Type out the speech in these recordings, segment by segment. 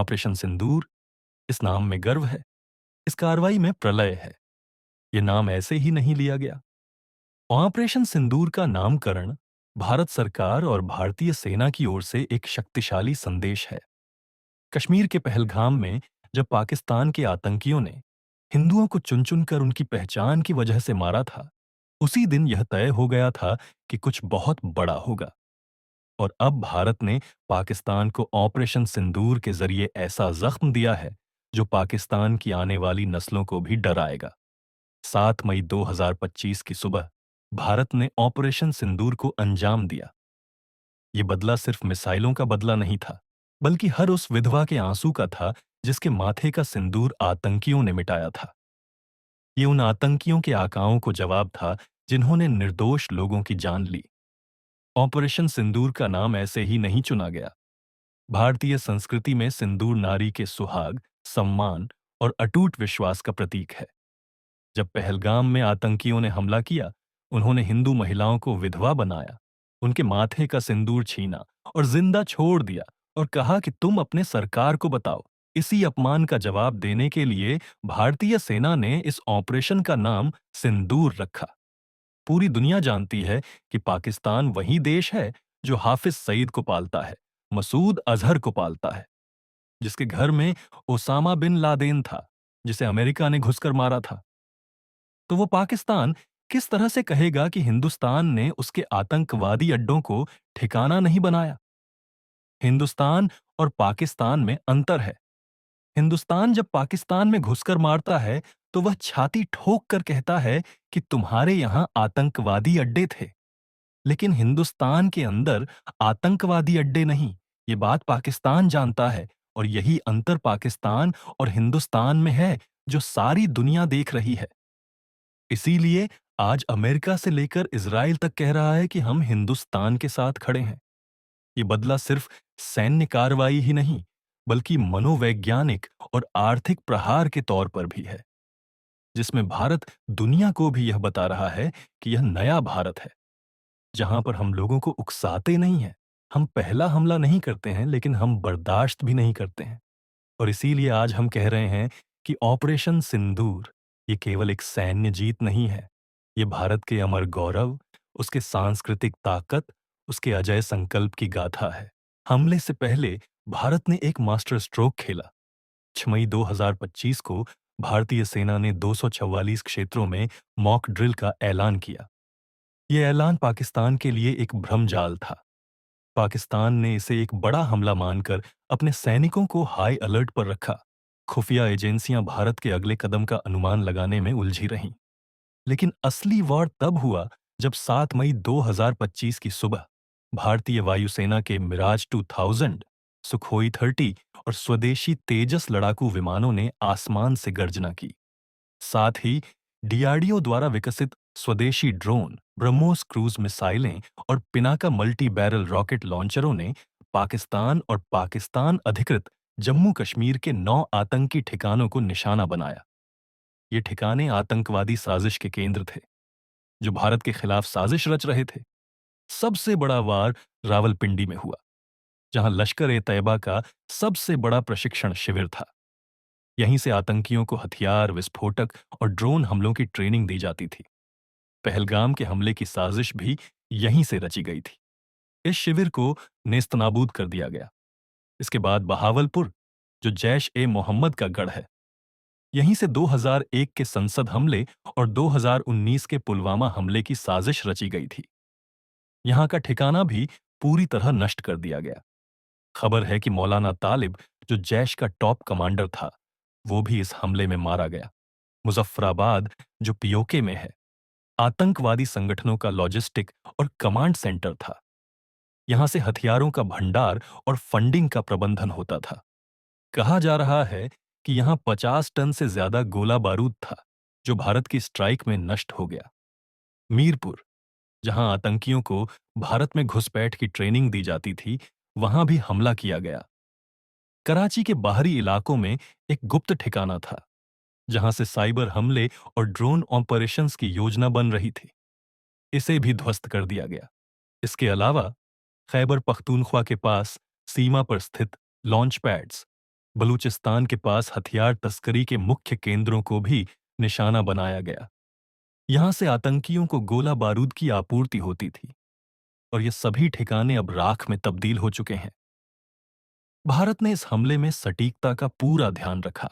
Operation सिंदूर, इस नाम में गर्व है, इस कार्रवाई में प्रलय है। ये नाम ऐसे ही नहीं लिया गया। ऑपरेशन सिंदूर का नामकरण भारत सरकार और भारतीय सेना की ओर से एक शक्तिशाली संदेश है। कश्मीर के पहलगाम में जब पाकिस्तान के आतंकियों ने हिंदुओं को चुन चुनकर उनकी पहचान की वजह से मारा था, उसी दिन यह तय हो गया था कि कुछ बहुत बड़ा होगा। और अब भारत ने पाकिस्तान को ऑपरेशन सिंदूर के जरिए ऐसा जख्म दिया है जो पाकिस्तान की आने वाली नस्लों को भी डराएगा। 7 मई 2025 की सुबह भारत ने ऑपरेशन सिंदूर को अंजाम दिया। ये बदला सिर्फ मिसाइलों का बदला नहीं था, बल्कि हर उस विधवा के आंसू का था जिसके माथे का सिंदूर आतंकियों ने मिटाया था। ये उन आतंकियों के आकाओं को जवाब था जिन्होंने निर्दोष लोगों की जान ली। ऑपरेशन सिंदूर का नाम ऐसे ही नहीं चुना गया। भारतीय संस्कृति में सिंदूर नारी के सुहाग, सम्मान और अटूट विश्वास का प्रतीक है। जब पहलगाम में आतंकियों ने हमला किया, उन्होंने हिंदू महिलाओं को विधवा बनाया, उनके माथे का सिंदूर छीना और जिंदा छोड़ दिया और कहा कि तुम अपने सरकार को बताओ। इसी अपमान का जवाब देने के लिए भारतीय सेना ने इस ऑपरेशन का नाम सिंदूर रखा। पूरी दुनिया जानती है कि पाकिस्तान वही देश है जो हाफिज सईद को पालता है, मसूद अजहर को पालता है, जिसके घर में ओसामा बिन लादेन था, जिसे अमेरिका ने घुसकर मारा था। तो वो पाकिस्तान किस तरह से कहेगा कि हिंदुस्तान ने उसके आतंकवादी अड्डों को ठिकाना नहीं बनाया? हिंदुस्तान और पाकिस्तान में अंतर है। हिंदुस्तान जब पाकिस्तान में घुसकर मारता है, तो वह छाती ठोक कर कहता है कि तुम्हारे यहां आतंकवादी अड्डे थे। लेकिन हिंदुस्तान के अंदर आतंकवादी अड्डे नहीं, ये बात पाकिस्तान जानता है। और यही अंतर पाकिस्तान और हिंदुस्तान में है, जो सारी दुनिया देख रही है। इसीलिए आज अमेरिका से लेकर इजराइल तक कह रहा है कि हम हिंदुस्तान के साथ खड़े हैं। ये बदला सिर्फ सैन्य कार्रवाई ही नहीं, बल्कि मनोवैज्ञानिक और आर्थिक प्रहार के तौर पर भी है, जिसमें भारत दुनिया को भी यह बता रहा है कि यह नया भारत है, जहां पर हम लोगों को उकसाते नहीं हैं। हम पहला हमला नहीं करते हैं, लेकिन हम बर्दाश्त भी नहीं करते हैं। और इसीलिए आज हम कह रहे हैं कि ऑपरेशन सिंदूर ये केवल एक सैन्य जीत नहीं है। ये भारत के अमर गौरव, उसके सांस्कृतिक ताकत, उसके अजय संकल्प की गाथा है। हमले से पहले भारत ने एक मास्टर स्ट्रोक खेला। 6 मई 2025 को भारतीय सेना ने 244 क्षेत्रों में मॉक ड्रिल का ऐलान किया। यह ऐलान पाकिस्तान के लिए एक भ्रमजाल था। पाकिस्तान ने इसे एक बड़ा हमला मानकर अपने सैनिकों को हाई अलर्ट पर रखा। खुफिया एजेंसियां भारत के अगले कदम का अनुमान लगाने में उलझी रहीं। लेकिन असली वार तब हुआ जब 7 मई 2025 की सुबह भारतीय वायुसेना के मिराज 2000, सुखोई 30 और स्वदेशी तेजस लड़ाकू विमानों ने आसमान से गर्जना की। साथ ही डीआरडीओ द्वारा विकसित स्वदेशी ड्रोन, ब्रह्मोस क्रूज मिसाइलें और पिनाका मल्टी बैरल रॉकेट लॉन्चरों ने पाकिस्तान और पाकिस्तान अधिकृत जम्मू कश्मीर के 9 आतंकी ठिकानों को निशाना बनाया। ये ठिकाने आतंकवादी साजिश के केंद्र थे, जो भारत के खिलाफ साजिश रच रहे थे। सबसे बड़ा वार रावलपिंडी में हुआ, जहां लश्कर ए तैयबा का सबसे बड़ा प्रशिक्षण शिविर था। यहीं से आतंकियों को हथियार, विस्फोटक और ड्रोन हमलों की ट्रेनिंग दी जाती थी। पहलगाम के हमले की साजिश भी यहीं से रची गई थी। इस शिविर को नेस्तनाबूद कर दिया गया। इसके बाद बहावलपुर, जो जैश ए मोहम्मद का गढ़ है, यहीं से 2001 के संसद हमले और 2019 के पुलवामा हमले की साजिश रची गई थी। यहां का ठिकाना भी पूरी तरह नष्ट कर दिया गया। खबर है कि मौलाना तालिब, जो जैश का टॉप कमांडर था, वो भी इस हमले में मारा गया। मुजफ्फराबाद, जो पीओके में है, आतंकवादी संगठनों का लॉजिस्टिक और कमांड सेंटर था। यहां से हथियारों का भंडार और फंडिंग का प्रबंधन होता था। कहा जा रहा है कि यहां 50 टन से ज्यादा गोला बारूद था, जो भारत की स्ट्राइक में नष्ट हो गया। मीरपुर, जहां आतंकियों को भारत में घुसपैठ की ट्रेनिंग दी जाती थी, वहां भी हमला किया गया। कराची के बाहरी इलाकों में एक गुप्त ठिकाना था, जहां से साइबर हमले और ड्रोन ऑपरेशंस की योजना बन रही थी। इसे भी ध्वस्त कर दिया गया। इसके अलावा खैबर पख्तूनख्वा के पास सीमा पर स्थित लॉन्च पैड्स, बलूचिस्तान के पास हथियार तस्करी के मुख्य केंद्रों को भी निशाना बनाया गया। यहां से आतंकियों को गोला बारूद की आपूर्ति होती थी और ये सभी ठिकाने अब राख में तब्दील हो चुके हैं। भारत ने इस हमले में सटीकता का पूरा ध्यान रखा।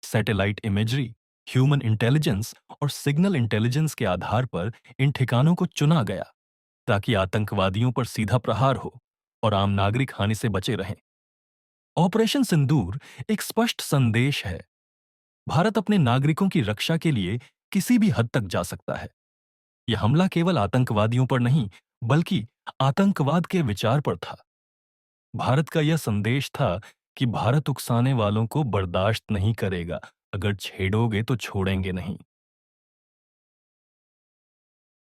सैटेलाइट इमेजरी, ह्यूमन इंटेलिजेंस और सिग्नल इंटेलिजेंस के आधार पर इन ठिकानों को चुना गया ताकि आतंकवादियों पर सीधा प्रहार हो और आम नागरिक हानि से बचे रहें। ऑपरेशन सिंदूर एक स्पष्ट संदेश है। भारत अपने नागरिकों की रक्षा के लिए किसी भी हद तक जा सकता है। यह हमला केवल आतंकवादियों पर नहीं, बल्कि आतंकवाद के विचार पर था। भारत का यह संदेश था कि भारत उकसाने वालों को बर्दाश्त नहीं करेगा, अगर छेड़ोगे तो छोड़ेंगे नहीं।